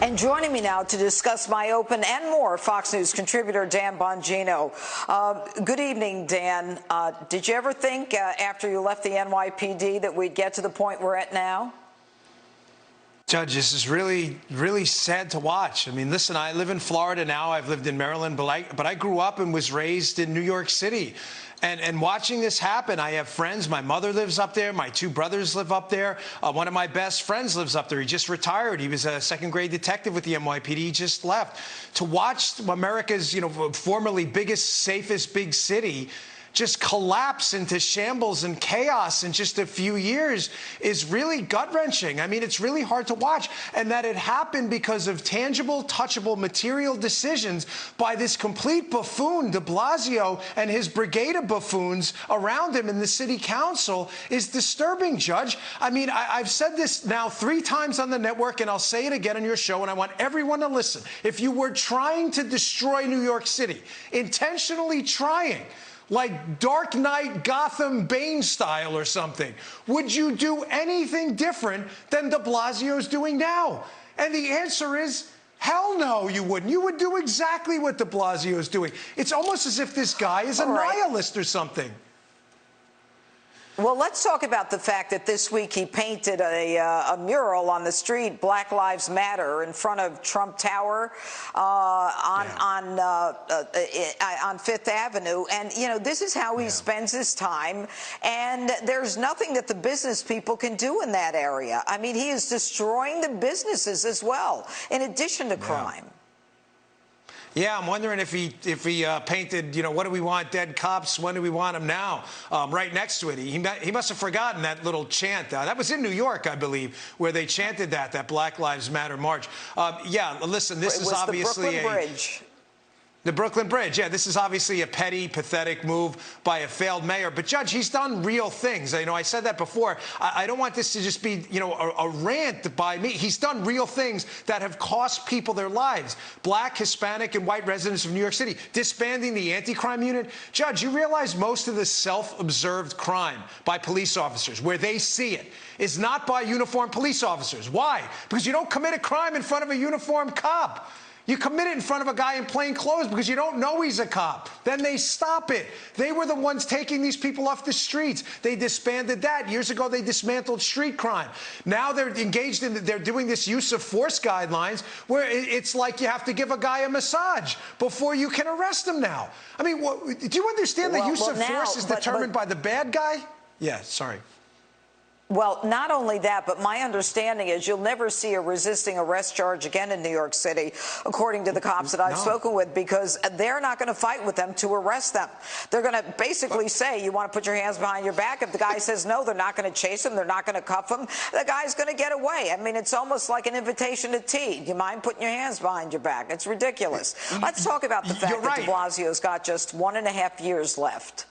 And joining me now to discuss my open and more, Fox News contributor Dan Bongino. Good evening, Dan. Did you ever think after you left the NYPD that we'd get to the point we're at now? Judge, this is really, really sad to watch. I mean, listen, I live in Florida now. I've lived in Maryland, but I grew up and was raised in New York City. And watching this happen, I have friends. My mother lives up there. My two brothers live up there. One of my best friends lives up there. He just retired. He was a second-grade detective with the NYPD. He just left. To watch America's, formerly biggest, safest big city just collapse into shambles and chaos in just a few years is really gut-wrenching. I mean, it's really hard to watch. And that it happened because of tangible, touchable, material decisions by this complete buffoon, de Blasio, and his brigade of buffoons around him in the city council is disturbing, Judge. I mean, I've said this now 3 times on the network, and I'll say it again on your show, and I want everyone to listen. If you were trying to destroy New York City, intentionally trying, like Dark Knight Gotham Bane style or something, would you do anything different than de Blasio's doing now? And the answer is, hell no, you wouldn't. You would do exactly what de Blasio's doing. It's almost as if this guy is a nihilist or something. Well, let's talk about the fact that this week he painted a mural on the street, Black Lives Matter, in front of Trump Tower on Fifth Avenue. And, this is how he spends his time. And there's nothing that the business people can do in that area. I mean, he is destroying the businesses as well, in addition to crime. Yeah, I'm wondering if he painted, what do we want, dead cops? When do we want them now? Right next to it. He must have forgotten that little chant. That was in New York, I believe, where they chanted that Black Lives Matter march. Yeah, listen, this is obviously the Brooklyn Bridge. The Brooklyn Bridge, yeah, this is obviously a petty, pathetic move by a failed mayor. But, Judge, he's done real things. I said that before. I don't want this to just be, a rant by me. He's done real things that have cost people their lives. Black, Hispanic, and white residents of New York City. Disbanding the anti-crime unit. Judge, you realize most of the self-observed crime by police officers, where they see it, is not by uniformed police officers. Why? Because you don't commit a crime in front of a uniformed cop. You commit it in front of a guy in plain clothes because you don't know he's a cop. Then they stop it. They were the ones taking these people off the streets. They disbanded that. Years ago, they dismantled street crime. Now they're engaged they're doing this use of force guidelines where it's like you have to give a guy a massage before you can arrest him now. I mean, do you understand the use of force is determined by the bad guy? Yeah, sorry. Well, not only that, but my understanding is you'll never see a resisting arrest charge again in New York City, according to the cops that I've spoken with, because they're not going to fight with them to arrest them. They're going to basically say, you want to put your hands behind your back? If the guy says no, they're not going to chase him. They're not going to cuff him. The guy's going to get away. I mean, it's almost like an invitation to tea. Do you mind putting your hands behind your back? It's ridiculous. Let's talk about the fact that de Blasio's got just 1.5 years left.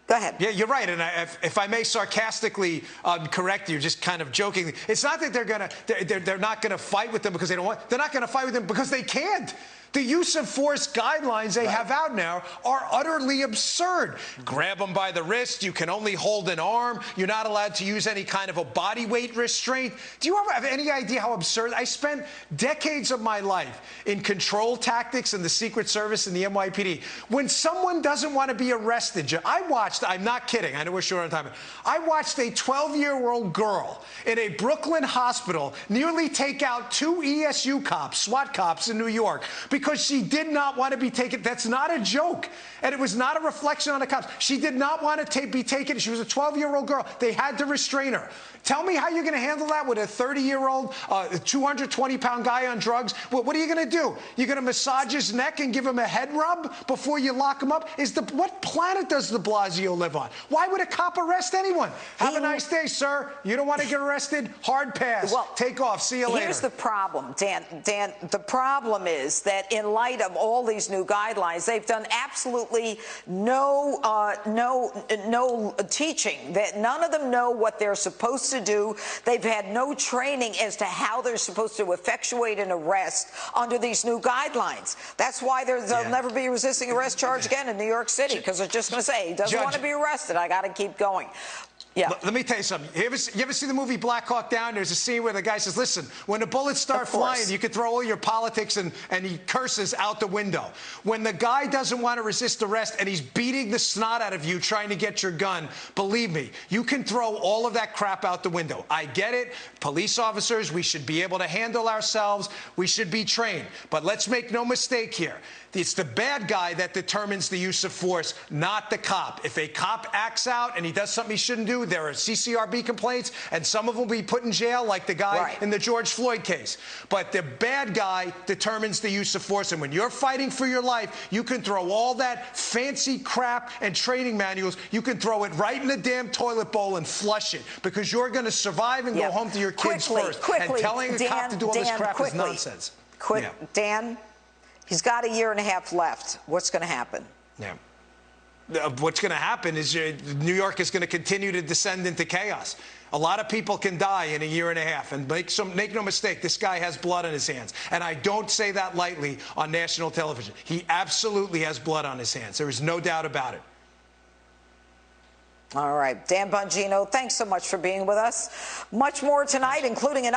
Go ahead. Yeah, you're right. And if I may sarcastically correct you, just kind of jokingly, it's not that they're not going to fight with them because they don't want. They're not going to fight with them because they can't. The use of force guidelines they have out now are utterly absurd. Grab them by the wrist. You can only hold an arm. You're not allowed to use any kind of a body weight restraint. Do you ever have any idea how absurd? I spent decades of my life in control tactics in the Secret Service and the NYPD. When someone doesn't want to be arrested, I'm not kidding. I know we're short on time. I watched a 12-year-old girl in a Brooklyn hospital nearly take out 2 ESU cops, SWAT cops in New York, because she did not want to be taken. That's not a joke. And it was not a reflection on the cops. She did not want to be taken. She was a 12-year-old girl. They had to restrain her. Tell me how you're going to handle that with a 30-year-old, 220-pound guy on drugs. What are you going to do? You're going to massage his neck and give him a head rub before you lock him up? What planet does de Blasio live on? Why would a cop arrest anyone? Have a nice day, sir. You don't want to get arrested? Hard pass. Well, take off. See you later. Here's the problem, Dan. The problem is that in light of all these new guidelines, they've done absolutely no teaching. That none of them know what they're supposed to do. They've had no training as to how they're supposed to effectuate an arrest under these new guidelines. That's why there'll never be a resisting arrest charge again in New York City, because they're just going to say, he doesn't want to be arrested. I got to keep going. Yeah. Let me tell you something. You ever see the movie Black Hawk Down? There's a scene where the guy says, listen, when the bullets start flying, you can throw all your politics and he curses out the window. When the guy doesn't want to resist arrest and he's beating the snot out of you trying to get your gun, believe me, you can throw all of that crap out the window. I get it. Police officers, we should be able to handle ourselves. We should be trained. But let's make no mistake here. It's the bad guy that determines the use of force, not the cop. If a cop acts out and he does something he shouldn't do, there are CCRB complaints, and some of them will be put in jail, like the guy in the George Floyd case. But the bad guy determines the use of force, and when you're fighting for your life, you can throw all that fancy crap and training manuals, you can throw it right in the damn toilet bowl and flush it, because you're going to survive and go home to your kids first. And telling a cop to do all this crap is nonsense. Dan, he's got a year and a half left. What's going to happen? Yeah. What's going to happen is New York is going to continue to descend into chaos. A lot of people can die in a year and a half. And make no mistake, this guy has blood on his hands. And I don't say that lightly on national television. He absolutely has blood on his hands. There is no doubt about it. All right. Dan Bongino, thanks so much for being with us. Much more tonight, including an